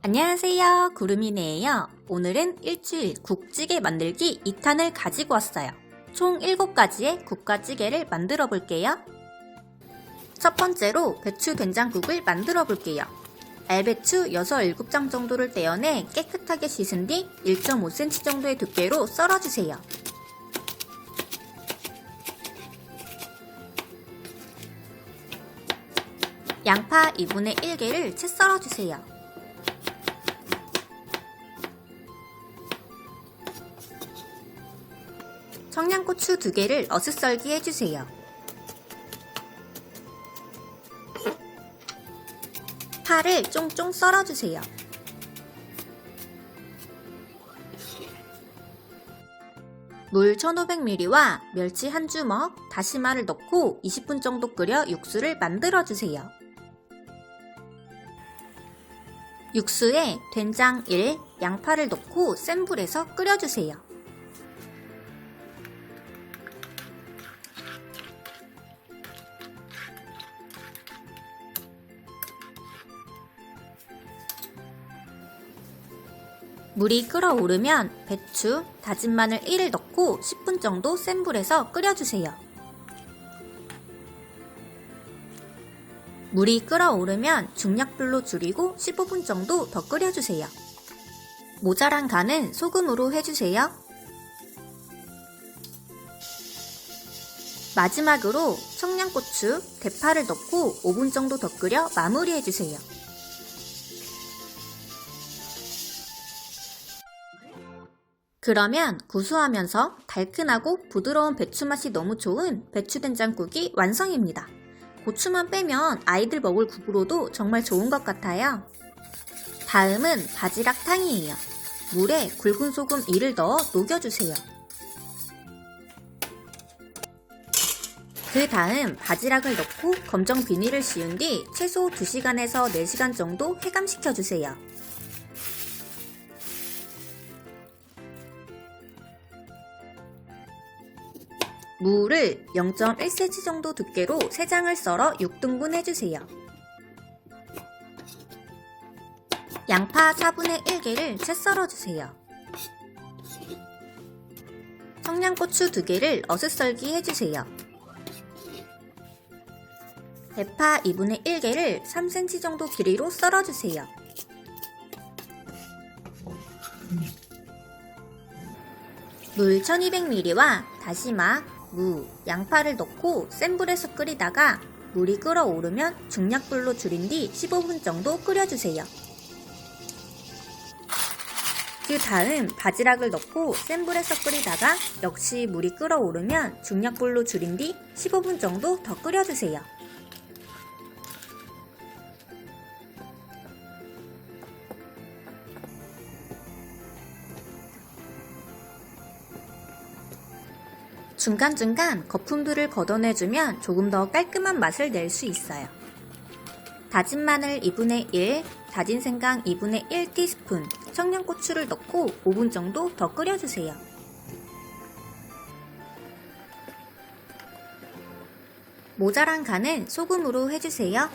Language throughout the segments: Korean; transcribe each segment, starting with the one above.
안녕하세요, 구름이네예요. 오늘은 일주일 국찌개 만들기 2탄을 가지고 왔어요. 총 7가지의 국가찌개를 만들어 볼게요. 첫 번째로 배추 된장국을 만들어 볼게요. 알배추 6, 7장 정도를 떼어내 깨끗하게 씻은 뒤 1.5cm 정도의 두께로 썰어주세요. 양파 2분의 1개를 채 썰어주세요. 청양고추 2개를 어슷썰기 해주세요. 파를 쫑쫑 썰어주세요. 물 1500ml와 멸치 한 주먹, 다시마를 넣고 20분 정도 끓여 육수를 만들어주세요. 육수에 된장 1, 양파를 넣고 센 불에서 끓여주세요. 물이 끓어오르면 배추, 다진 마늘 1을 넣고 10분 정도 센 불에서 끓여주세요. 물이 끓어오르면 중약불로 줄이고 15분 정도 더 끓여주세요. 모자란 간은 소금으로 해주세요. 마지막으로 청양고추, 대파를 넣고 5분 정도 더 끓여 마무리해주세요. 그러면 구수하면서 달큰하고 부드러운 배추 맛이 너무 좋은 배추된장국이 완성입니다. 고추만 빼면 아이들 먹을 국으로도 정말 좋은 것 같아요. 다음은 바지락탕이에요. 물에 굵은 소금 2를 넣어 녹여주세요. 그 다음 바지락을 넣고 검정 비닐을 씌운 뒤 최소 2시간에서 4시간 정도 해감시켜주세요. 무를 0.1cm 정도 두께로 3장을 썰어 6등분 해주세요. 양파 4분의 1개를 채 썰어주세요. 청양고추 2개를 어슷썰기 해주세요. 대파 2분의 1개를 3cm 정도 길이로 썰어주세요. 물 1200ml와 다시마, 무, 양파를 넣고 센 불에서 끓이다가 물이 끓어오르면 중약불로 줄인 뒤 15분 정도 끓여주세요. 그 다음 바지락을 넣고 센 불에서 끓이다가 역시 물이 끓어오르면 중약불로 줄인 뒤 15분 정도 더 끓여주세요. 중간중간 거품들을 걷어내주면 조금 더 깔끔한 맛을 낼 수 있어요. 다진 마늘 2분의 1, 다진 생강 2분의 1티스푼, 청양고추를 넣고 5분 정도 더 끓여주세요. 모자란 간은 소금으로 해주세요.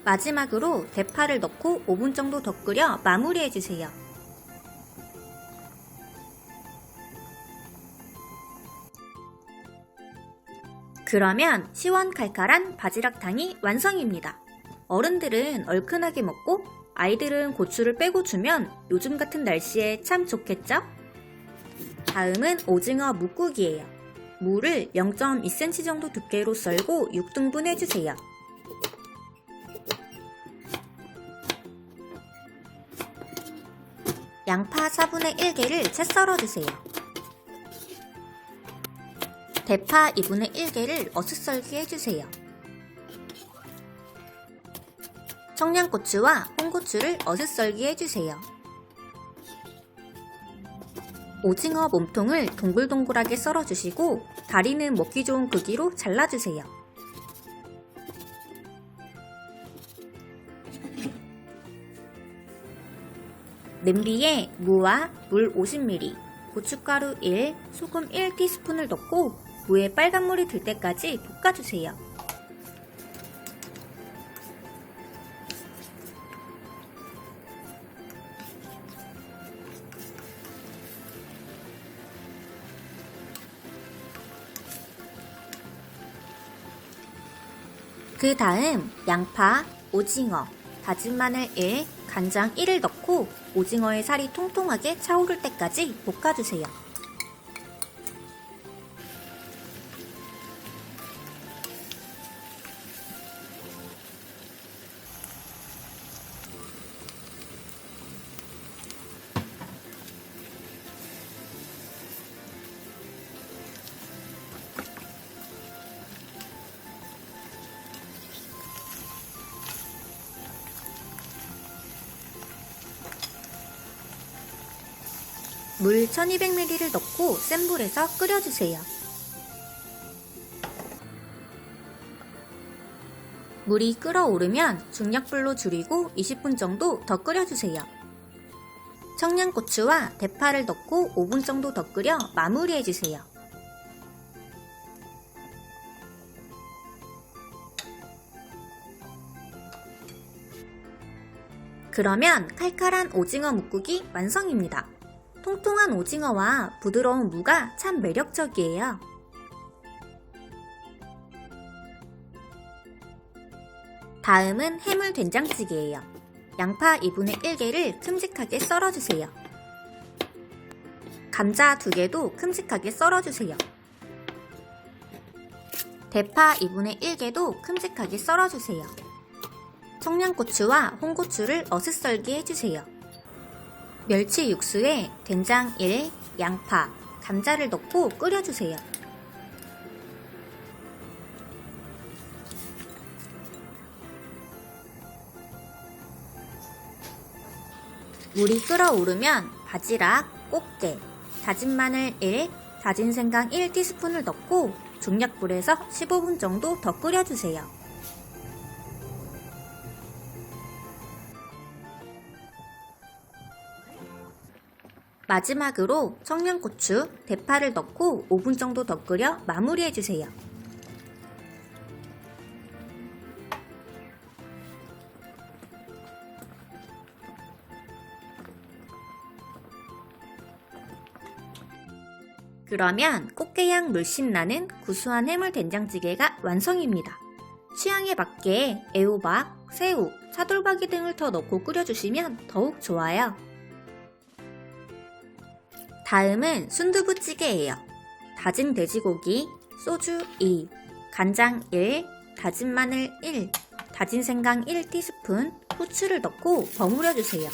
마지막으로 대파를 넣고 5분 정도 더 끓여 마무리해주세요. 그러면 시원칼칼한 바지락탕이 완성입니다. 어른들은 얼큰하게 먹고 아이들은 고추를 빼고 주면 요즘 같은 날씨에 참 좋겠죠? 다음은 오징어 묵국이에요. 무를 0.2cm 정도 두께로 썰고 6등분 해주세요. 양파 4분의 1개를 채 썰어주세요. 대파 2분의 1개를 어슷썰기 해주세요. 청양고추와 홍고추를 어슷썰기 해주세요. 오징어 몸통을 동글동글하게 썰어주시고 다리는 먹기 좋은 크기로 잘라주세요. 냄비에 무와 물 50ml, 고춧가루 1, 소금 1티스푼을 넣고 무에 빨간물이 들 때까지 볶아주세요. 그 다음 양파, 오징어, 다진 마늘 1, 간장 1을 넣고 오징어의 살이 통통하게 차오를 때까지 볶아주세요. 물 1200ml를 넣고 센 불에서 끓여주세요. 물이 끓어오르면 중약불로 줄이고 20분 정도 더 끓여주세요. 청양고추와 대파를 넣고 5분 정도 더 끓여 마무리해주세요. 그러면 칼칼한 오징어 뭇국이 완성입니다. 통통한 오징어와 부드러운 무가 참 매력적이에요. 다음은 해물 된장찌개예요. 양파 2분의 1개를 큼직하게 썰어주세요. 감자 2개도 큼직하게 썰어주세요. 대파 2분의 1개도 큼직하게 썰어주세요. 청양고추와 홍고추를 어슷썰기 해주세요. 멸치 육수에 된장 1, 양파, 감자를 넣고 끓여주세요. 물이 끓어오르면 바지락, 꽃게, 다진 마늘 1, 다진 생강 1티스푼을 넣고 중약불에서 15분 정도 더 끓여주세요. 마지막으로 청양고추, 대파를 넣고 5분 정도 더 끓여 마무리해주세요. 그러면 꽃게향 물씬 나는 구수한 해물 된장찌개가 완성입니다. 취향에 맞게 애호박, 새우, 차돌박이 등을 더 넣고 끓여주시면 더욱 좋아요. 다음은 순두부찌개예요. 다진 돼지고기, 소주 2, 간장 1, 다진 마늘 1, 다진 생강 1티스푼, 후추를 넣고 버무려주세요.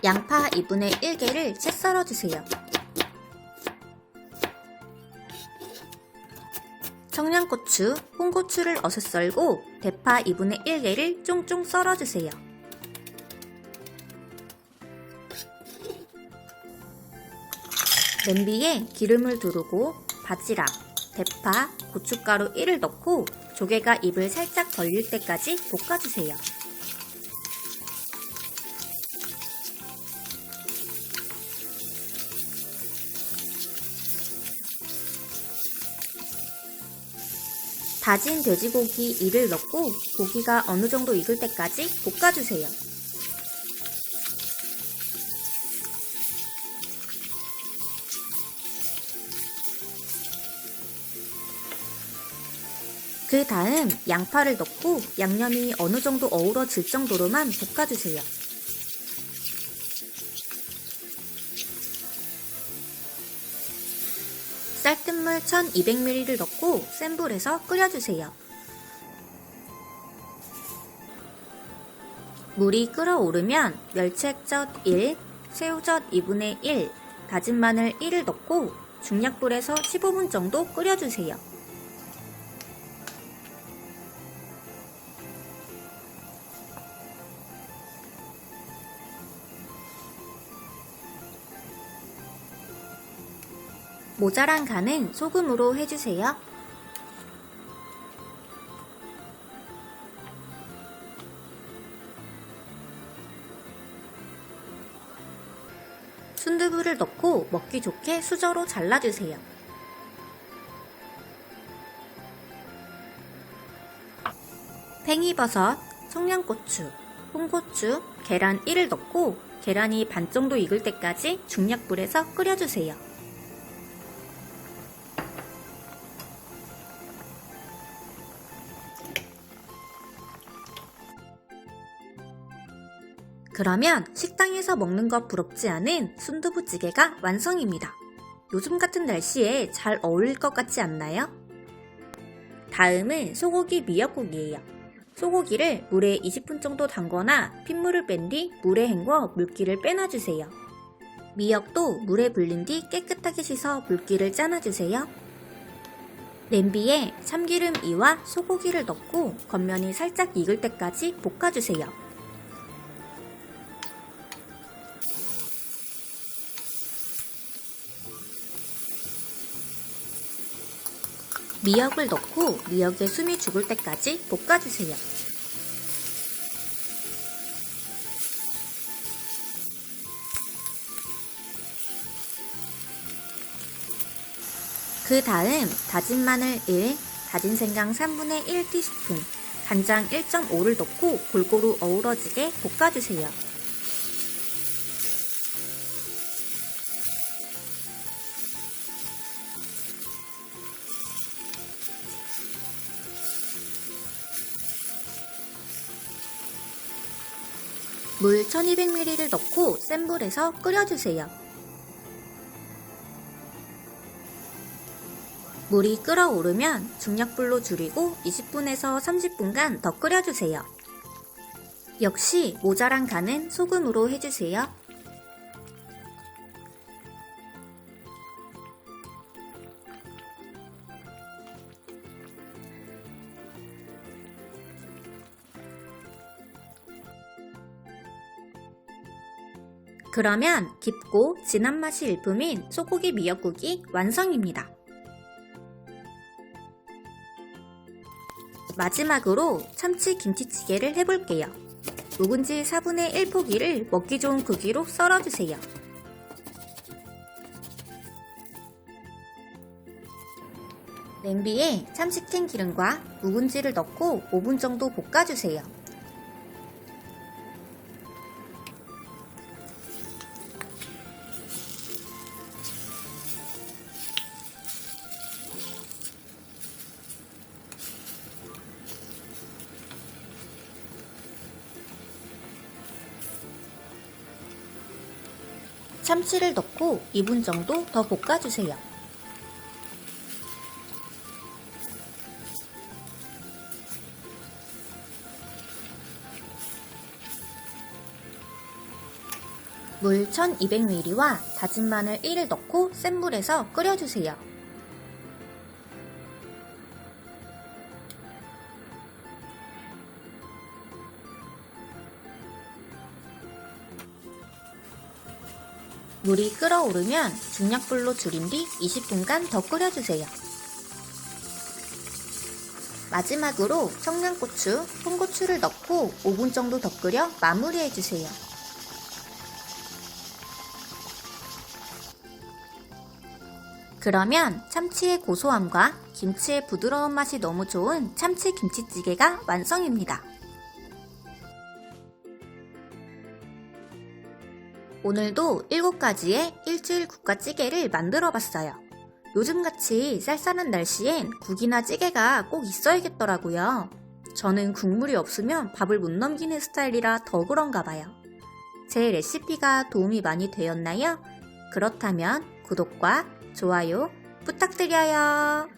양파 2분의 1개를 채 썰어주세요. 청양고추, 홍고추를 어슷썰고 대파 2분의 1개를 쫑쫑 썰어주세요. 냄비에 기름을 두르고 바지락, 대파, 고춧가루 1을 넣고 조개가 입을 살짝 벌릴 때까지 볶아주세요. 다진 돼지고기 2를 넣고 고기가 어느 정도 익을 때까지 볶아주세요. 그 다음 양파를 넣고 양념이 어느 정도 어우러질 정도로만 볶아주세요. 쌀뜨물 1200ml를 넣고 센 불에서 끓여주세요. 물이 끓어오르면 멸치액젓 1, 새우젓 2분의 1, 다진 마늘 1을 넣고 중약불에서 15분 정도 끓여주세요. 모자란 간은 소금으로 해주세요. 순두부를 넣고 먹기 좋게 수저로 잘라주세요. 팽이버섯, 청양고추, 홍고추, 계란 1을 넣고 계란이 반 정도 익을 때까지 중약불에서 끓여주세요. 그러면 식당에서 먹는 것 부럽지 않은 순두부찌개가 완성입니다. 요즘 같은 날씨에 잘 어울릴 것 같지 않나요? 다음은 소고기 미역국이에요. 소고기를 물에 20분 정도 담거나 핏물을 뺀 뒤 물에 헹궈 물기를 빼놔주세요. 미역도 물에 불린 뒤 깨끗하게 씻어 물기를 짜놔주세요. 냄비에 참기름 2와 소고기를 넣고 겉면이 살짝 익을 때까지 볶아주세요. 미역을 넣고 미역에 숨이 죽을 때까지 볶아주세요. 그 다음 다진 마늘 1, 다진 생강 3분의 1티스푼, 간장 1.5를 넣고 골고루 어우러지게 볶아주세요. 물 1200ml를 넣고 센 불에서 끓여주세요. 물이 끓어오르면 중약불로 줄이고 20분에서 30분간 더 끓여주세요. 역시 모자란 간은 소금으로 해주세요. 그러면 깊고 진한 맛이 일품인 소고기 미역국이 완성입니다. 마지막으로 참치 김치찌개를 해볼게요. 묵은지 4분의 1 포기를 먹기 좋은 크기로 썰어주세요. 냄비에 참치캔 기름과 묵은지를 넣고 5분 정도 볶아주세요. 참치를 넣고 2분 정도 더 볶아주세요. 물 1200ml와 다진 마늘 1을 넣고 센 불에서 끓여주세요. 물이 끓어오르면 중약불로 줄인 뒤 20분간 더 끓여주세요. 마지막으로 청양고추, 홍고추를 넣고 5분 정도 더 끓여 마무리해주세요. 그러면 참치의 고소함과 김치의 부드러운 맛이 너무 좋은 참치 김치찌개가 완성입니다. 오늘도 7가지의 일주일 국가찌개를 만들어봤어요. 요즘같이 쌀쌀한 날씨엔 국이나 찌개가 꼭 있어야겠더라고요. 저는 국물이 없으면 밥을 못 넘기는 스타일이라 더 그런가 봐요. 제 레시피가 도움이 많이 되었나요? 그렇다면 구독과 좋아요 부탁드려요.